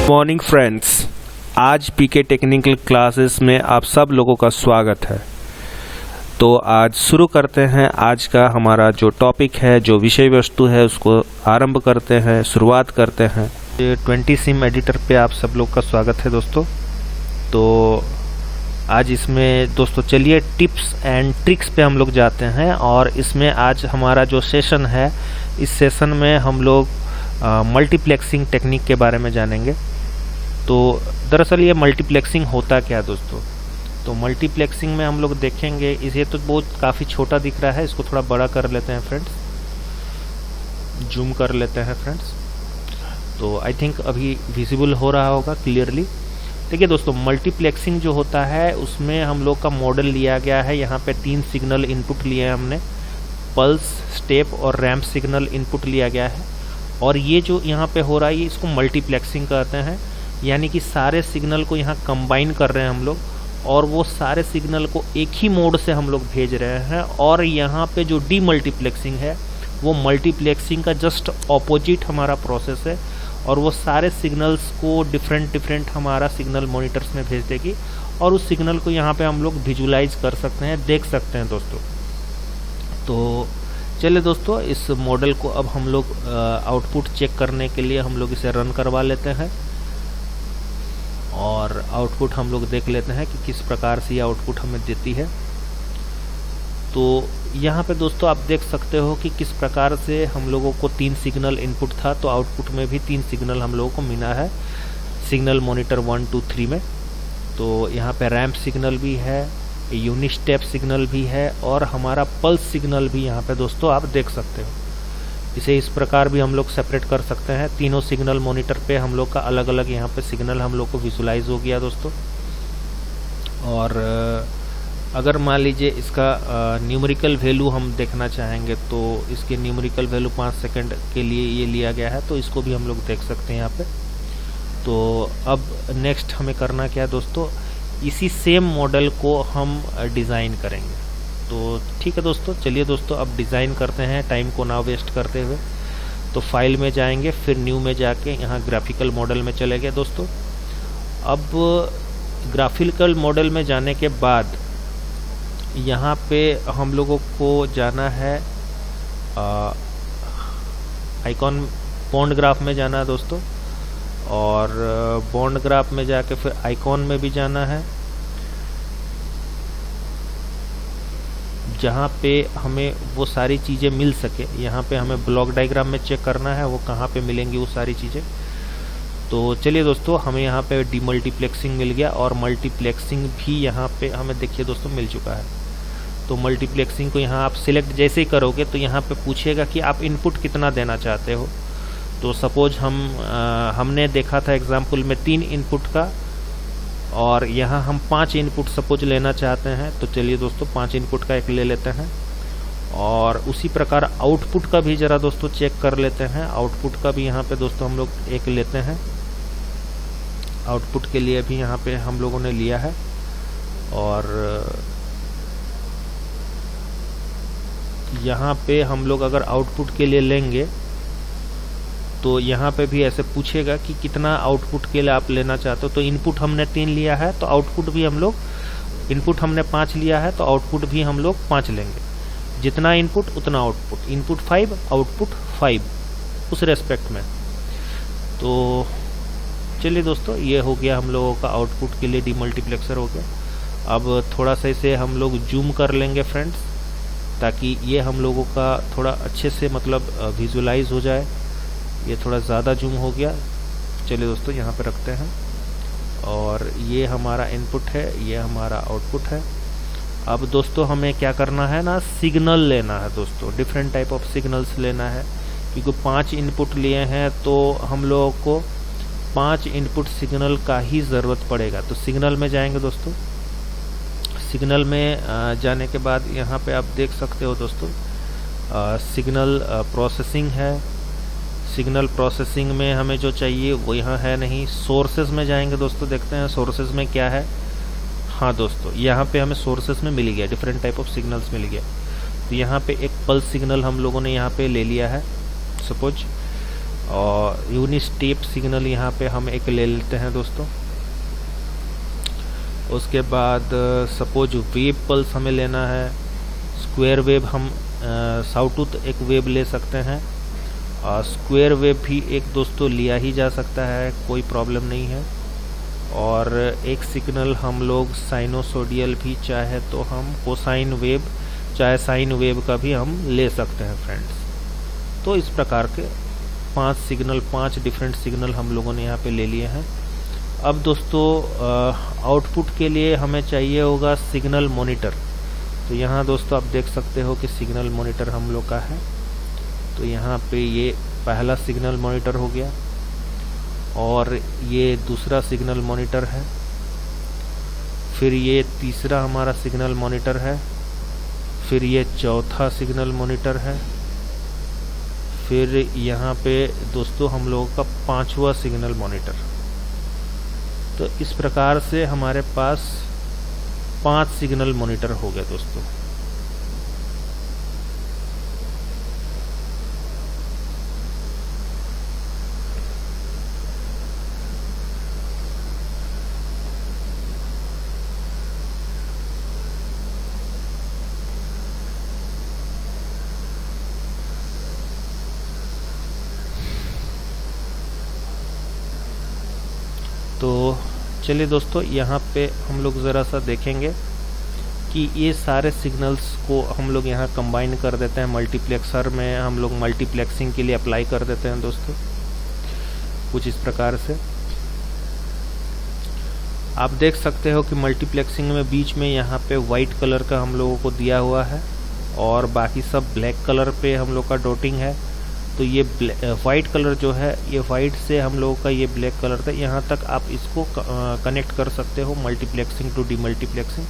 Morning friends, आज पीके technical classes में आप सब लोगों का स्वागत है। तो आज शुरू करते हैं। आज का हमारा जो टॉपिक है, जो विषय वस्तु है, उसको आरंभ करते हैं, शुरुआत करते हैं। 20 सिम एडिटर पे आप सब लोग का स्वागत है दोस्तों। तो आज इसमें दोस्तों चलिए टिप्स एंड ट्रिक्स पे हम लोग जाते हैं। और इसमें आज हमारा जो सेशन है, इस सेशन में हम लोग मल्टीप्लेक्सिंग टेक्निक के बारे में जानेंगे। तो दरअसल ये मल्टीप्लेक्सिंग होता क्या दोस्तों? तो मल्टीप्लेक्सिंग में हम लोग देखेंगे, इसे तो बहुत काफ़ी छोटा दिख रहा है, इसको थोड़ा बड़ा कर लेते हैं फ्रेंड्स, जूम कर लेते हैं फ्रेंड्स। तो आई थिंक अभी विजिबल हो रहा होगा क्लियरली। देखिए दोस्तों, मल्टीप्लेक्सिंग जो होता है उसमें हम लोग का मॉडल लिया गया है। यहाँ पे 3 सिग्नल इनपुट लिए हैं हमने, पल्स, स्टेप और रैंप सिग्नल इनपुट लिया गया है। और ये जो यहाँ पे हो रहा है, ये इसको मल्टीप्लेक्सिंग कहते हैं। यानी कि सारे सिग्नल को यहाँ कंबाइन कर रहे हैं हम लोग, और वो सारे सिग्नल को एक ही मोड से हम लोग भेज रहे हैं। और यहाँ पे जो डीमल्टीप्लेक्सिंग है, वो मल्टीप्लेक्सिंग का जस्ट ऑपोजिट हमारा प्रोसेस है। और वो सारे सिग्नल्स को डिफरेंट हमारा सिग्नल मॉनिटर्स में भेज देगी, और उस सिग्नल को यहाँ पे हम लोग विजुलाइज कर सकते हैं, देख सकते हैं दोस्तों। तो चलिए दोस्तों, इस मॉडल को अब हम लोग आउटपुट चेक करने के लिए हम लोग इसे रन करवा लेते हैं, और आउटपुट हम लोग देख लेते हैं कि किस प्रकार से ये आउटपुट हमें देती है। तो यहाँ पे दोस्तों आप देख सकते हो कि किस प्रकार से हम लोगों को 3 सिग्नल इनपुट था, तो आउटपुट में भी 3 सिग्नल हम लोगों को मिला है सिग्नल मॉनिटर 1, 2, 3 में। तो यहाँ पे रैंप सिग्नल भी है, यूनिट स्टेप सिग्नल भी है, और हमारा पल्स सिग्नल भी यहाँ पे दोस्तों आप देख सकते हो। इसे इस प्रकार भी हम लोग सेपरेट कर सकते हैं। तीनों सिग्नल मॉनिटर पे हम लोग का अलग अलग यहाँ पे सिग्नल हम लोग को विजुलाइज हो गया दोस्तों। और अगर मान लीजिए इसका न्यूमेरिकल वैल्यू हम देखना चाहेंगे, तो इसके न्यूमेरिकल वैल्यू 5 सेकंड के लिए ये लिया गया है, तो इसको भी हम लोग देख सकते हैं यहाँ पे। तो अब नेक्स्ट हमें करना क्या है दोस्तों, इसी सेम मॉडल को हम डिज़ाइन करेंगे। तो ठीक है दोस्तों, चलिए दोस्तों अब डिज़ाइन करते हैं, टाइम को ना वेस्ट करते हुए। तो फाइल में जाएंगे, फिर न्यू में जाके यहाँ ग्राफिकल मॉडल में चले गए दोस्तों। अब ग्राफिकल मॉडल में जाने के बाद यहाँ पे हम लोगों को जाना है आइकॉन बॉन्ड ग्राफ में जाना है दोस्तों, और बॉन्ड ग्राफ में जाके फिर आइकॉन में भी जाना है, जहाँ पे हमें वो सारी चीज़ें मिल सके। यहाँ पे हमें ब्लॉक डायग्राम में चेक करना है वो कहाँ पे मिलेंगी वो सारी चीज़ें। तो चलिए दोस्तों, हमें यहाँ पे डीमल्टीप्लेक्सिंग मिल गया, और मल्टीप्लेक्सिंग भी यहाँ पे हमें देखिए दोस्तों मिल चुका है। तो मल्टीप्लेक्सिंग को यहाँ आप सिलेक्ट जैसे ही करोगे, तो यहाँ पे पूछेगा कि आप इनपुट कितना देना चाहते हो। तो सपोज हमने देखा था एग्जाम्पल में 3 इनपुट का, और यहाँ हम 5 इनपुट सपोज लेना चाहते हैं। तो चलिए दोस्तों 5 इनपुट का एक ले लेते हैं, और उसी प्रकार आउटपुट का भी जरा दोस्तों चेक कर लेते हैं। आउटपुट का भी यहाँ पे दोस्तों हम लोग एक लेते हैं। आउटपुट के लिए भी यहाँ पे हम लोगों ने लिया है, और यहाँ पे हम लोग अगर आउटपुट के लिए लेंगे, तो यहाँ पे भी ऐसे पूछेगा कि कितना आउटपुट के लिए आप लेना चाहते हो। तो इनपुट हमने 3 लिया है, तो आउटपुट भी हम लोग, इनपुट हमने 5 लिया है, तो आउटपुट भी हम लोग 5 लेंगे। जितना इनपुट उतना आउटपुट, इनपुट 5 आउटपुट 5 उस रेस्पेक्ट में। तो चलिए दोस्तों, ये हो गया हम लोगों का आउटपुट के लिए डीमल्टीप्लेक्सर हो गया। अब थोड़ा सा इसे हम लोग जूम कर लेंगे फ्रेंड्स, ताकि ये हम लोगों का थोड़ा अच्छे से मतलब विजुलाइज हो जाए। ये थोड़ा ज़्यादा जूम हो गया। चलिए दोस्तों यहाँ पे रखते हैं, और ये हमारा इनपुट है, ये हमारा आउटपुट है। अब दोस्तों हमें क्या करना है ना, सिग्नल लेना है दोस्तों, डिफरेंट टाइप ऑफ सिग्नल्स लेना है। क्योंकि 5 इनपुट लिए हैं, तो हम लोगों को 5 इनपुट सिग्नल का ही ज़रूरत पड़ेगा। तो सिग्नल में जाएंगे दोस्तों। सिग्नल में जाने के बाद यहाँ पे आप देख सकते हो दोस्तों, सिग्नल प्रोसेसिंग है। सिग्नल प्रोसेसिंग में हमें जो चाहिए वो यहाँ है नहीं। सोर्सेज में जाएंगे दोस्तों, देखते हैं सोर्सेज में क्या है। हाँ दोस्तों, यहाँ पे हमें सोर्सेज में मिल गया, डिफरेंट टाइप ऑफ सिग्नल्स मिल गया। तो यहाँ पे एक पल्स सिग्नल हम लोगों ने यहाँ पे ले लिया है सपोज, और यूनिट स्टेप सिग्नल यहाँ पे हम एक ले लेते हैं दोस्तों। उसके बाद सपोज वेव पल्स हमें लेना है, स्क्वायर वेव हम साउटूथ एक वेव ले सकते हैं, स्क्वायर वेव भी एक दोस्तों लिया ही जा सकता है, कोई प्रॉब्लम नहीं है। और एक सिग्नल हम लोग साइनोसोडियल भी चाहे तो हम कोसाइन वेव चाहे साइन वेव का भी हम ले सकते हैं फ्रेंड्स। तो इस प्रकार के 5 डिफरेंट सिग्नल हम लोगों ने यहाँ पे ले लिए हैं। अब दोस्तों आउटपुट के लिए हमें चाहिए होगा सिग्नल मॉनिटर। तो यहाँ दोस्तों आप देख सकते हो कि सिग्नल मॉनिटर हम लोग का है। तो यहाँ पे ये पहला सिग्नल मॉनिटर हो गया और ये दूसरा सिग्नल मॉनिटर है, फिर ये तीसरा हमारा सिग्नल मॉनिटर है, फिर ये चौथा सिग्नल मॉनिटर है, फिर यहाँ पे दोस्तों हम लोगों का 5वां सिग्नल मॉनिटर। तो इस प्रकार से हमारे पास 5 सिग्नल मॉनिटर हो गए दोस्तों। तो चलिए दोस्तों यहाँ पे हम लोग ज़रा सा देखेंगे कि ये सारे सिग्नल्स को हम लोग यहाँ कंबाइन कर देते हैं मल्टीप्लेक्सर में, हम लोग मल्टीप्लेक्सिंग के लिए अप्लाई कर देते हैं दोस्तों कुछ इस प्रकार से। आप देख सकते हो कि मल्टीप्लेक्सिंग में बीच में यहाँ पे वाइट कलर का हम लोगों को दिया हुआ है और बाकी सब ब्लैक कलर पे हम लोग का डॉटिंग है। तो ये वाइट कलर जो है, ये वाइट से हम लोगों का ये ब्लैक कलर था, यहाँ तक आप इसको कनेक्ट कर सकते हो मल्टीप्लेक्सिंग टू डीमल्टीप्लेक्सिंग।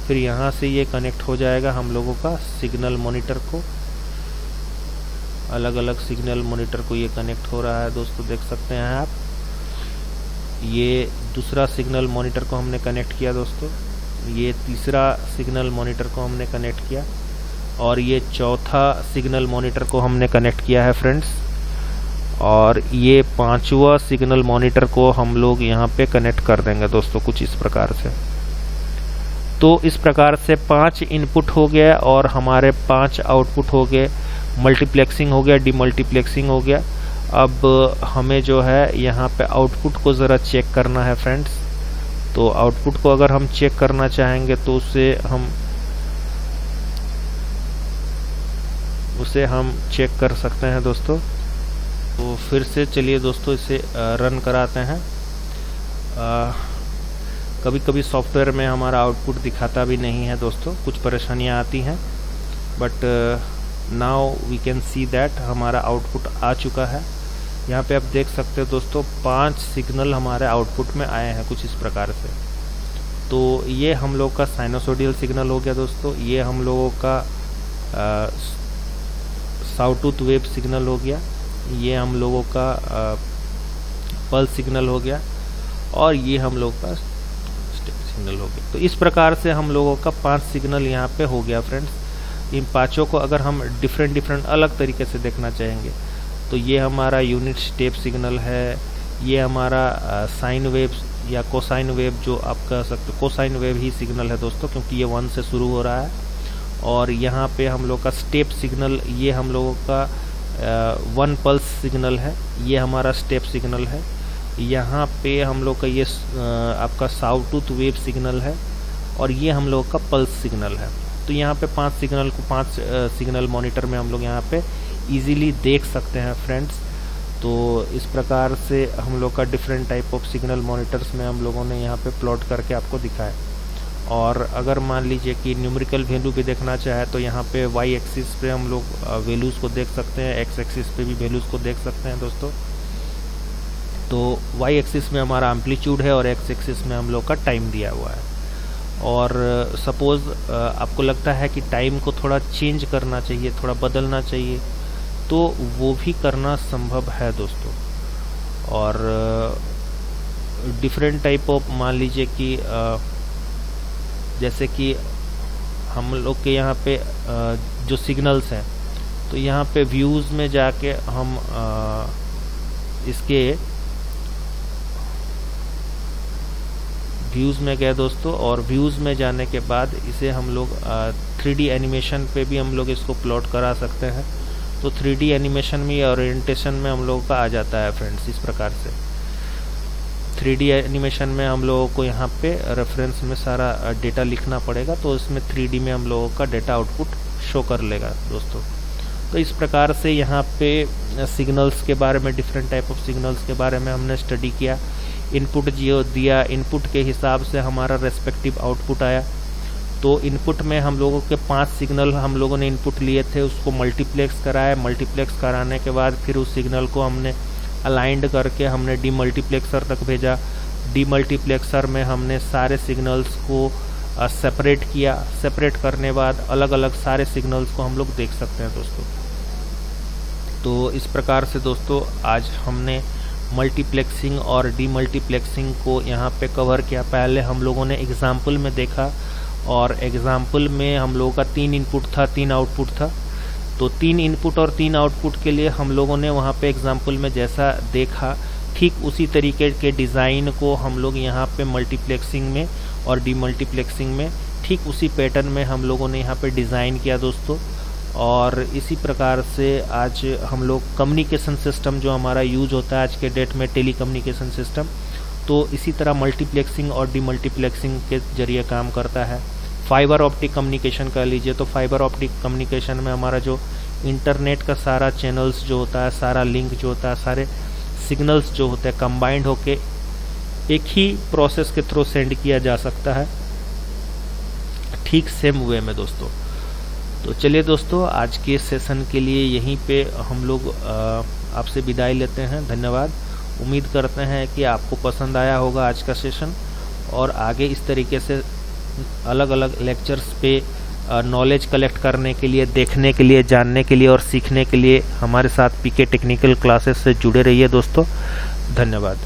फिर यहाँ से ये कनेक्ट हो जाएगा हम लोगों का सिग्नल मॉनिटर को, अलग अलग सिग्नल मॉनिटर को ये कनेक्ट हो रहा है दोस्तों, देख सकते हैं आप। ये दूसरा सिग्नल मॉनिटर को हमने कनेक्ट किया दोस्तों, ये तीसरा सिग्नल मॉनिटर को हमने कनेक्ट किया और ये चौथा सिग्नल मॉनिटर को हमने कनेक्ट किया है फ्रेंड्स, और ये 5वां सिग्नल मॉनिटर को हम लोग यहाँ पे कनेक्ट कर देंगे दोस्तों कुछ इस प्रकार से। तो इस प्रकार से 5 इनपुट हो गया और हमारे 5 आउटपुट हो गए, मल्टीप्लेक्सिंग हो गया, डीमल्टीप्लेक्सिंग हो गया। अब हमें जो है यहाँ पे आउटपुट को ज़रा चेक करना है फ्रेंड्स। तो आउटपुट को अगर हम चेक करना चाहेंगे तो उसे हम चेक कर सकते हैं दोस्तों। तो फिर से चलिए दोस्तों इसे रन कराते हैं। कभी कभी सॉफ्टवेयर में हमारा आउटपुट दिखाता भी नहीं है दोस्तों, कुछ परेशानियां आती हैं, but now we can see that हमारा आउटपुट आ चुका है। यहाँ पे आप देख सकते हो दोस्तों 5 सिग्नल हमारे आउटपुट में आए हैं कुछ इस प्रकार से। तो ये हम लोग का साइनोसोडियल सिग्नल हो गया दोस्तों, ये हम लोगों का साउटूथ वेव सिग्नल हो गया, ये हम लोगों का पल्स सिग्नल हो गया और ये हम लोग का स्टेप सिग्नल हो गया। तो इस प्रकार से हम लोगों का 5 सिग्नल यहाँ पे हो गया फ्रेंड्स। इन 5 को अगर हम डिफरेंट अलग तरीके से देखना चाहेंगे तो ये हमारा यूनिट स्टेप सिग्नल है, ये हमारा साइन वेव या कोसाइन वेव जो आप कह सकते हो, कोसाइन वेव ही सिग्नल है दोस्तों क्योंकि ये 1 से शुरू हो रहा है। और यहाँ पे हम लोग का स्टेप सिग्नल, ये हम लोगों का 1 पल्स सिग्नल है, ये हमारा स्टेप सिग्नल है। यहाँ पे हम लोग का ये आपका साउटूथ वेव सिग्नल है और ये हम लोग का पल्स सिग्नल है। तो यहाँ पे 5 सिग्नल को 5 सिग्नल मॉनिटर में हम लोग यहाँ पे इजीली देख सकते हैं फ्रेंड्स। तो इस प्रकार से हम लोग का different type of signal monitors में हम लोगों ने यहाँ पे प्लॉट करके आपको दिखाया। और अगर मान लीजिए कि न्यूमेरिकल वैल्यू भी देखना चाहे तो यहाँ पे वाई एक्सिस पे हम लोग वैल्यूज़ को देख सकते हैं, एक्स एक्सिस पे भी वैल्यूज़ को देख सकते हैं दोस्तों। तो वाई एक्सिस में हमारा एम्पलीट्यूड है और एक्स एक्सिस में हम लोग का टाइम दिया हुआ है। और सपोज़ आपको लगता है कि टाइम को थोड़ा चेंज करना चाहिए, थोड़ा बदलना चाहिए, तो वो भी करना संभव है दोस्तों। और डिफरेंट टाइप ऑफ मान लीजिए कि जैसे कि हम लोग के यहाँ पे जो सिग्नल्स हैं, तो यहाँ पे व्यूज़ में जाके हम इसके व्यूज़ में गए दोस्तों, और व्यूज़ में जाने के बाद इसे हम लोग 3D एनिमेशन पे भी हम लोग इसको प्लॉट करा सकते हैं। तो 3D एनिमेशन में या ओरिएंटेशन में हम लोगों का आ जाता है फ्रेंड्स इस प्रकार से। 3D एनिमेशन में हम लोगों को यहाँ पे रेफरेंस में सारा डेटा लिखना पड़ेगा, तो इसमें 3D में हम लोगों का डेटा आउटपुट शो कर लेगा दोस्तों। तो इस प्रकार से यहाँ पे सिग्नल्स के बारे में, डिफरेंट टाइप ऑफ सिग्नल्स के बारे में हमने स्टडी किया। इनपुट जो दिया, इनपुट के हिसाब से हमारा रेस्पेक्टिव आउटपुट आया। तो इनपुट में हम लोगों के 5 सिग्नल हम लोगों ने इनपुट लिए थे, उसको मल्टीप्लेक्स कराया। मल्टीप्लेक्स कराने के बाद फिर उस सिग्नल को हमने अलाइंड करके हमने डीमल्टीप्लेक्सर तक भेजा। डीमल्टीप्लेक्सर में हमने सारे सिग्नल्स को सेपरेट किया। सेपरेट करने बाद अलग अलग सारे सिग्नल्स को हम लोग देख सकते हैं दोस्तों। तो इस प्रकार से दोस्तों आज हमने मल्टीप्लेक्सिंग और डीमल्टीप्लेक्सिंग को यहाँ पे कवर किया। पहले हम लोगों ने एग्जाम्पल में देखा, और एग्जाम्पल में हम लोगों का 3 इनपुट था, 3 आउटपुट था। तो 3 इनपुट और 3 आउटपुट के लिए हम लोगों ने वहाँ पे एग्जाम्पल में जैसा देखा, ठीक उसी तरीके के डिज़ाइन को हम लोग यहाँ पे मल्टीप्लेक्सिंग में और डीमल्टीप्लेक्सिंग में ठीक उसी पैटर्न में हम लोगों ने यहाँ पे डिज़ाइन किया दोस्तों। और इसी प्रकार से आज हम लोग कम्युनिकेशन सिस्टम जो हमारा यूज होता है आज के डेट में, टेली कम्युनिकेशन सिस्टम, तो इसी तरह मल्टीप्लेक्सिंग और डीमल्टीप्लेक्सिंग के जरिए काम करता है। फाइबर ऑप्टिक कम्युनिकेशन कर लीजिए, तो फाइबर ऑप्टिक कम्युनिकेशन में हमारा जो इंटरनेट का सारा चैनल्स जो होता है, सारा लिंक जो होता है, सारे सिग्नल्स जो होते हैं कंबाइंड होके एक ही प्रोसेस के थ्रू सेंड किया जा सकता है, ठीक सेम वे में दोस्तों। तो चलिए दोस्तों, आज के सेशन के लिए यहीं पे हम लोग आपसे विदाई लेते हैं। धन्यवाद। उम्मीद करते हैं कि आपको पसंद आया होगा आज का सेशन, और आगे इस तरीके से अलग अलग लेक्चर्स पे नॉलेज कलेक्ट करने के लिए, देखने के लिए, जानने के लिए और सीखने के लिए हमारे साथ पीके टेक्निकल क्लासेस से जुड़े रहिए दोस्तों। धन्यवाद।